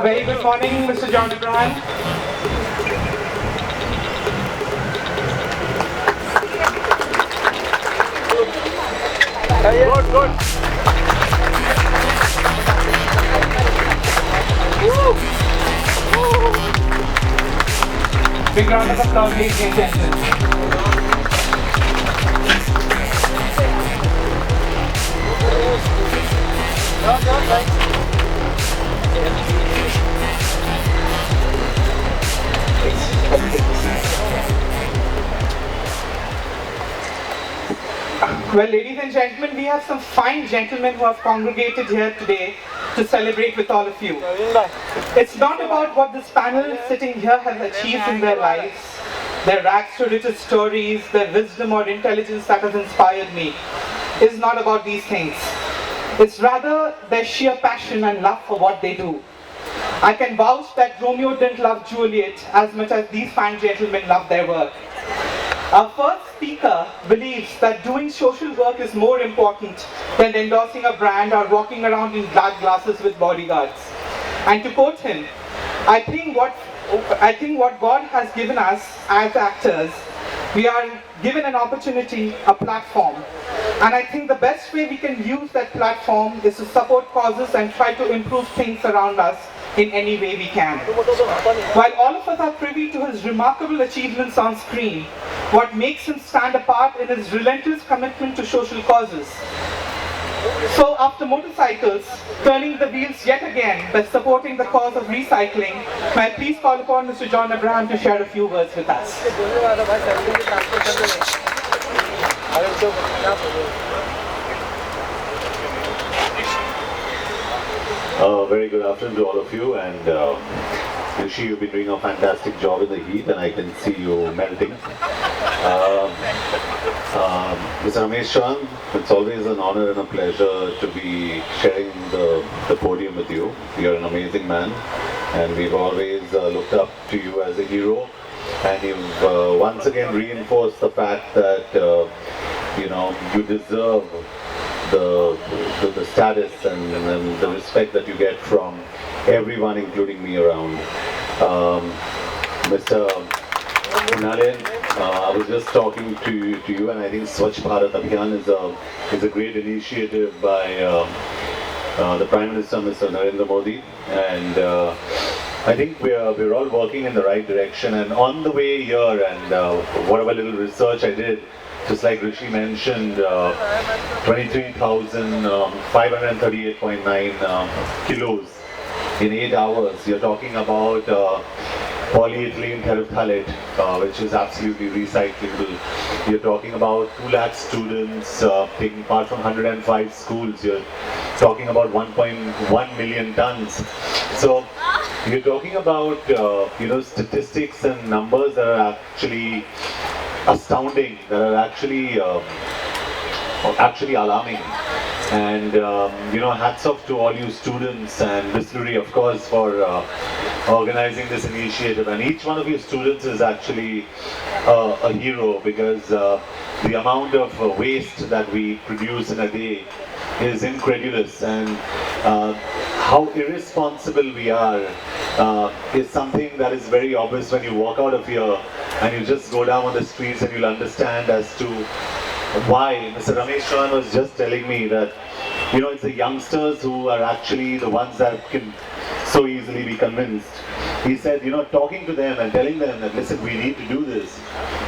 Very good morning, Mr. John Abraham. Good, good. Big round of applause, ladies and gentlemen. Well, ladies and gentlemen, we have some fine gentlemen who have congregated here today to celebrate with all of you. It's not about what this panel sitting here has achieved in their lives, their rags to riches stories, their wisdom or intelligence that has inspired me. It's not about these things. It's rather their sheer passion and love for what they do. I can vouch that Romeo didn't love Juliet as much as these fine gentlemen love their work. Our first speaker believes that doing social work is more important than endorsing a brand or walking around in black glasses with bodyguards. And to quote him, I think what God has given us as actors, we are given an opportunity, a platform. And I think the best way we can use that platform is to support causes and try to improve things around us in any way we can. While all of us are privy to his remarkable achievements on screen, what makes him stand apart is his relentless commitment to social causes. So after motorcycles, turning the wheels yet again by supporting the cause of recycling, may I please call upon Mr. John Abraham to share a few words with us. Very good afternoon to all of you, and Rishi, you've been doing a fantastic job in the heat, and I can see you melting. Mr. Ramesh Chan, it's always an honor and a pleasure to be sharing the podium with you. You're an amazing man, and we've always looked up to you as a hero, and you've once again reinforced the fact that you deserve the status and the respect that you get from everyone, including me around. Mr. Unhale, I was just talking to you, and I think Swachh Bharat Abhiyan is a great initiative by the Prime Minister, Mr. Narendra Modi, and I think we're all working in the right direction. And on the way here, and whatever little research I did, just like Rishi mentioned, 23,538.9 kilos in 8 hours. You're talking about polyethylene terephthalate, which is absolutely recyclable. You're talking about 2 lakh students taking part from 105 schools. You're talking about 1.1 million tons. So you're talking about statistics and numbers that are actually astounding, that are actually alarming. And hats off to all you students and distillery, of course, for organizing this initiative. And each one of you students is actually a hero, because the amount of waste that we produce in a day is incredulous, and how irresponsible we are is something that is very obvious when you walk out of here and you just go down on the streets, and you'll understand as to why. Mr. Ramesh Chan was just telling me that it's the youngsters who are actually the ones that can so easily be convinced. He said, talking to them and telling them that, listen, we need to do this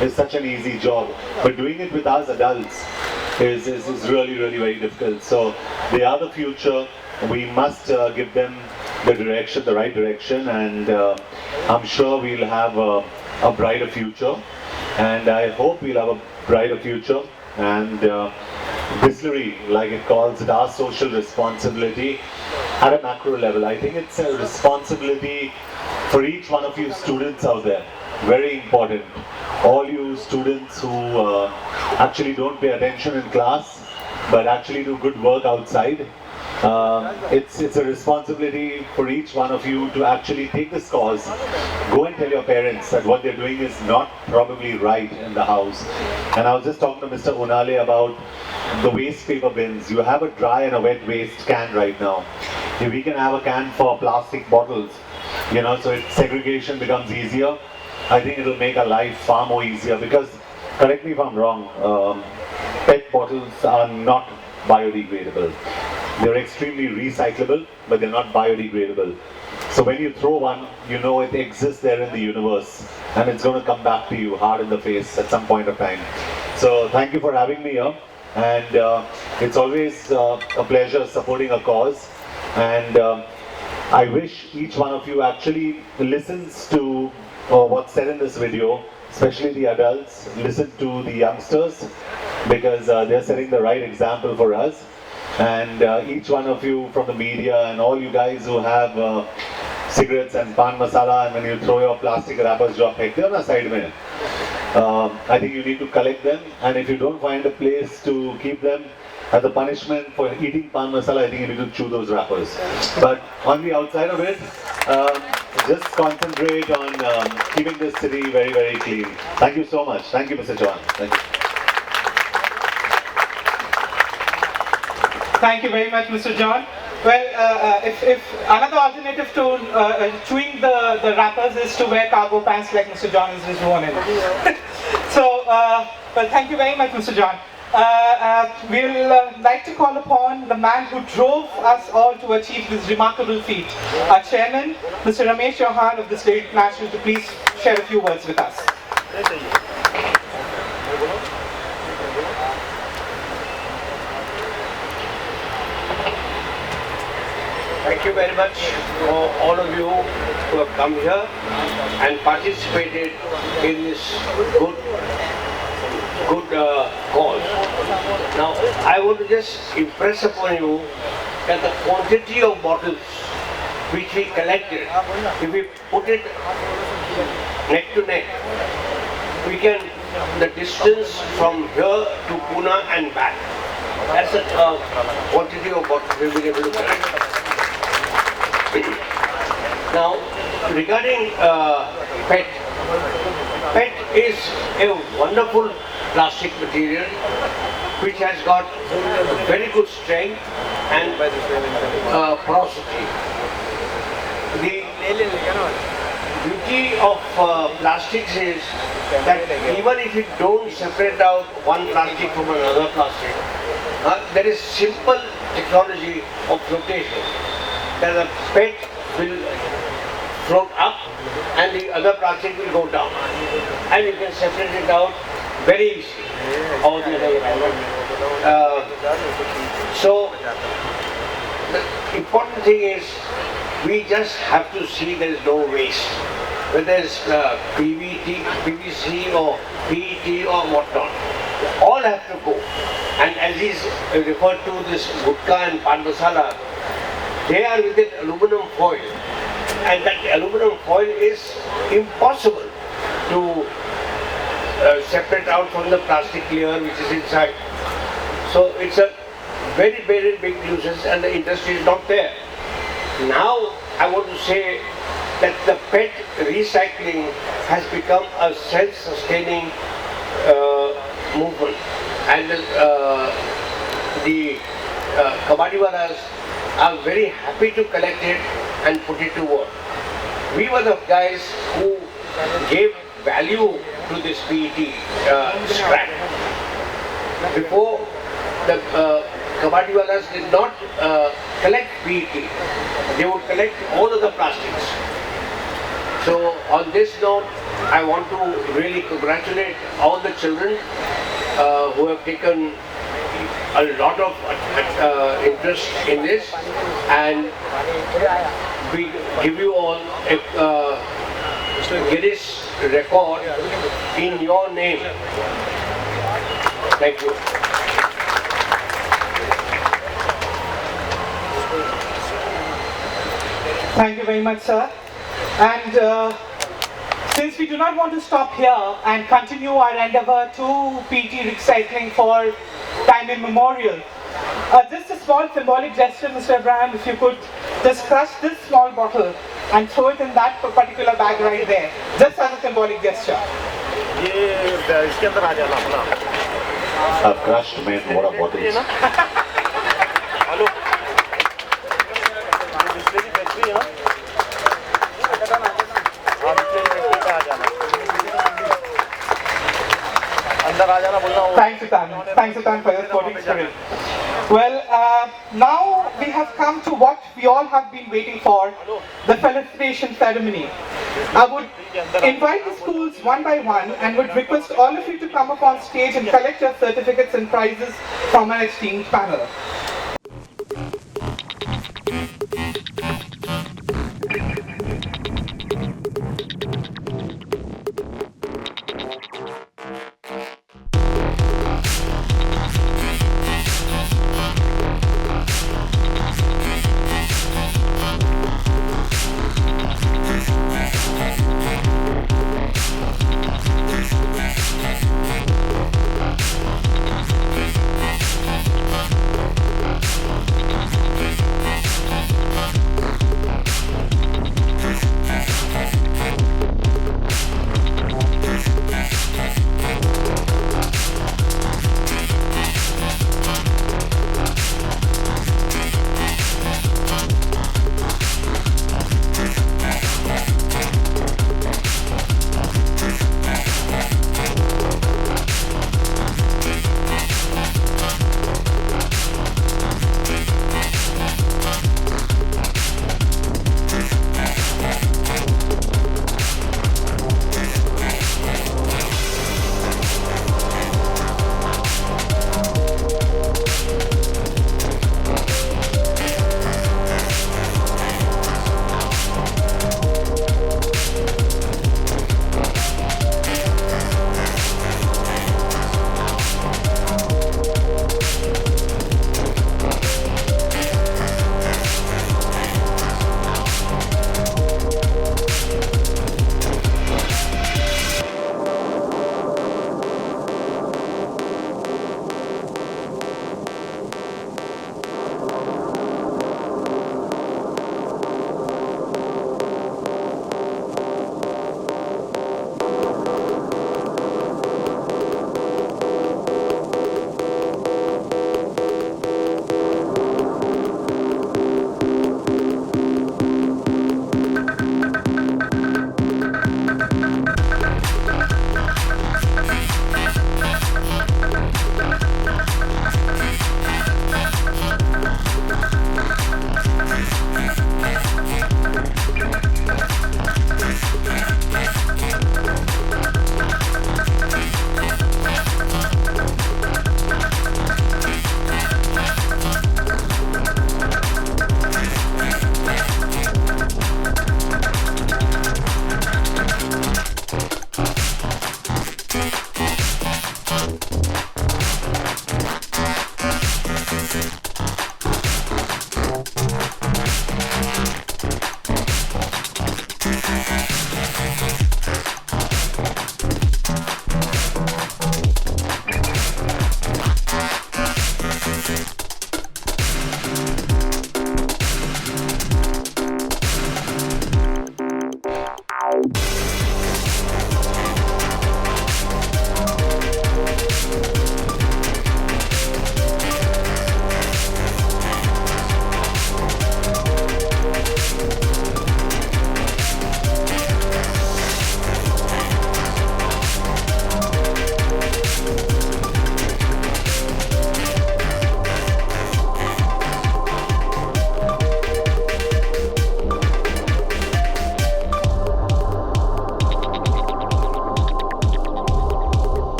is such an easy job, but doing it with us adults is really, really very difficult. So they are the future. We must give them the direction, the right direction, and I'm sure we'll have a brighter future, and I hope we'll have a brighter future. And distillery, like it calls it, our social responsibility at a macro level. I think it's a responsibility for each one of you students out there. Very important. All you students who actually don't pay attention in class, but actually do good work outside. It's a responsibility for each one of you to actually take this cause, go and tell your parents that what they're doing is not probably right in the house. And I was just talking to Mr. Unhale about the waste paper bins. You have a dry and a wet waste can right now. if we can have a can for plastic bottles, you know, so segregation becomes easier, I think it will make our life far more easier. Because, correct me if I'm wrong, PET bottles are not biodegradable. They're extremely recyclable, but they're not biodegradable. So when you throw one, you know it exists there in the universe, and it's going to come back to you hard in the face at some point of time. So thank you for having me here, and it's always a pleasure supporting a cause. And I wish each one of you actually listens to what's said in this video, especially the adults. Listen to the youngsters, because they're setting the right example for us. And each one of you from the media and all you guys who have cigarettes and pan masala, and when you throw your plastic wrappers, jo phekte ho na side mein, I think you need to collect them. And if you don't find a place to keep them, as a punishment for eating pan masala, I think you need to chew those wrappers. But on the outside of it, just concentrate on keeping this city very, very clean. Thank you so much. Thank you, Mr. Chauhan. Thank you. Thank you very much, Mr. John. Well, if another alternative to chewing the wrappers is to wear cargo pants like Mr. John is just worn in. So, well, thank you very much, Mr. John. We'll like to call upon the man who drove us all to achieve this remarkable feat, our chairman, Mr. Ramesh Chauhan of the State National, to please share a few words with us. Thank you very much for all of you who have come here and participated in this good cause. Now, I want to just impress upon you that the quantity of bottles which we collected, if we put it neck to neck, we can, the distance from here to Pune and back, that's the quantity of bottles we've been able to collect. Now, regarding PET, PET is a wonderful plastic material which has got very good strength and porosity. The beauty of plastics is that even if you don't separate out one plastic from another plastic, there is simple technology of flotation. That the PET will float up and the other plastic will go down, and you can separate it out very easily. All the other so the important thing is we just have to see there is no waste, whether it's PVC or PET or whatnot. All have to go. And as is referred to this gutka and pan masala, they are with an aluminum foil, and that aluminum foil is impossible to separate out from the plastic layer which is inside. So it's a very, very big nuisance, and the industry is not there. Now I want to say that the PET recycling has become a self-sustaining movement, and the kabadiwalas are very happy to collect it and put it to work. We were the guys who gave value to this PET scrap. Before, the kabadiwalas did not collect PET. They would collect all of the plastics. So on this note, I want to really congratulate all the children who have taken a lot of interest in this, and we give you all a Guinness record in your name. Thank you. Thank you very much, sir. And since we do not want to stop here and continue our endeavor to PET recycling for time immemorial, just a small symbolic gesture, Mr. Abraham, if you could just crush this small bottle and throw it in that particular bag right there, just as a symbolic gesture. I've crushed many water bottles. recordings for it. Well, now we have come to what we all have been waiting for, the felicitation ceremony. I would invite the schools one by one and would request all of you to come up on stage and collect your certificates and prizes from our esteemed panel.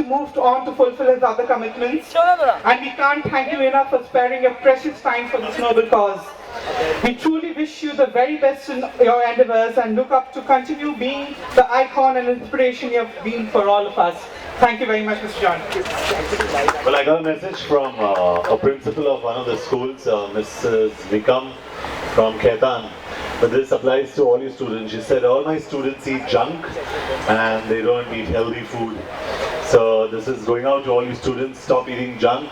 to move on to fulfill his other commitments. And we can't thank you enough for sparing your precious time for this noble cause. We truly wish you the very best in your endeavors and look up to continue being the icon and inspiration you have been for all of us. Thank you very much, Mr. John. Well, I got a message from a principal of one of the schools, Mrs. Nikam from Ketan. But this applies to all your students. She said, all my students eat junk and they don't eat healthy food. So this is going out to all you students, stop eating junk.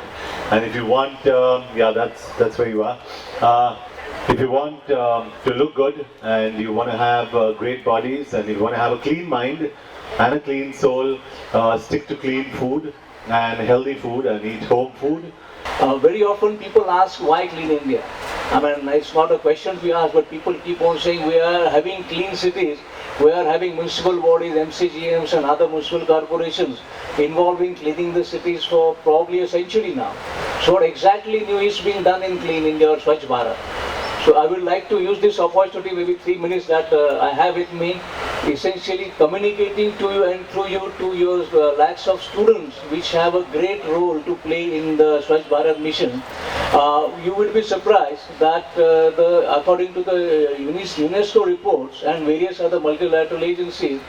And if you want, yeah, that's where you are. If you want to look good and you want to have great bodies and you want to have a clean mind and a clean soul, stick to clean food and healthy food and eat home food. Very often people ask why clean India. I mean, it's not a question we ask, but people keep on saying we are having clean cities, we are having municipal bodies, MCGMs and other municipal corporations involving cleaning the cities for probably a century now. So what exactly new is being done in Clean India or Swachh Bharat? So I would like to use this opportunity, maybe 3 minutes that I have with me, essentially communicating to you and through you to your lakhs of students which have a great role to play in the Swachh Bharat mission. You will be surprised that according to the UNESCO reports and various other multilateral agencies,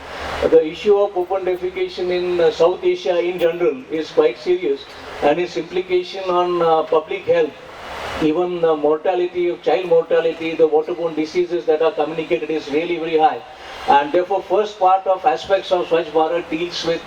the issue of open defecation in South Asia in general is quite serious, and its implication on public health, even the mortality of child mortality, the waterborne diseases that are communicated is really very high. And therefore first part of aspects of Swachh Bharat deals with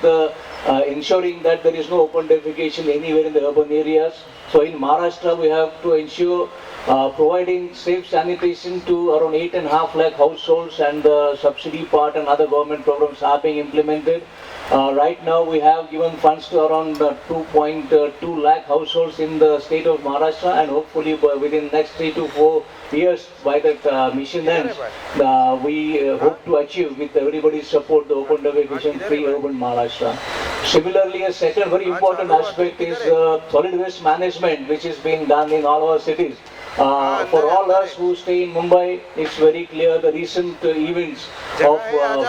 ensuring that there is no open defecation anywhere in the urban areas. So in Maharashtra we have to ensure providing safe sanitation to around 8.5 lakh households, and the subsidy part and other government programs are being implemented. Right now we have given funds to around 2.2 lakh households in the state of Maharashtra, and hopefully within next 3 to 4 years by that mission ends, we hope to achieve with everybody's support the open defecation free urban Maharashtra. Similarly, a second very important aspect is solid waste management, which is being done in all our cities. For all us who stay in Mumbai, it's very clear the recent events of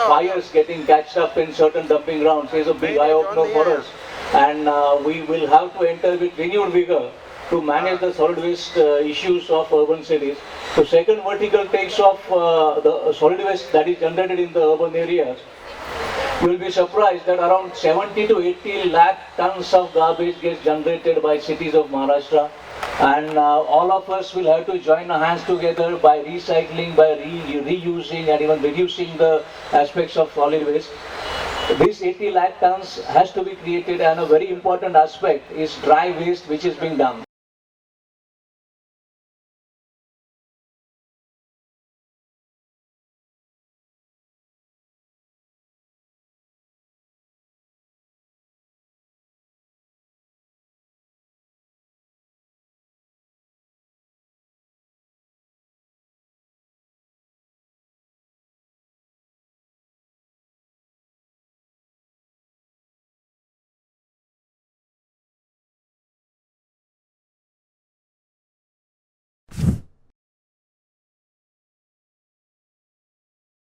fires getting catched up in certain dumping grounds is a big eye-opener for us, and we will have to enter with renewed vigor to manage the solid waste issues of urban cities. So second vertical takes off the solid waste that is generated in the urban areas. You will be surprised that around 70 to 80 lakh tons of garbage gets generated by cities of Maharashtra. And all of us will have to join our hands together by recycling, by reusing and even reducing the aspects of solid waste. This 80 lakh tons has to be created, and a very important aspect is dry waste which is being done.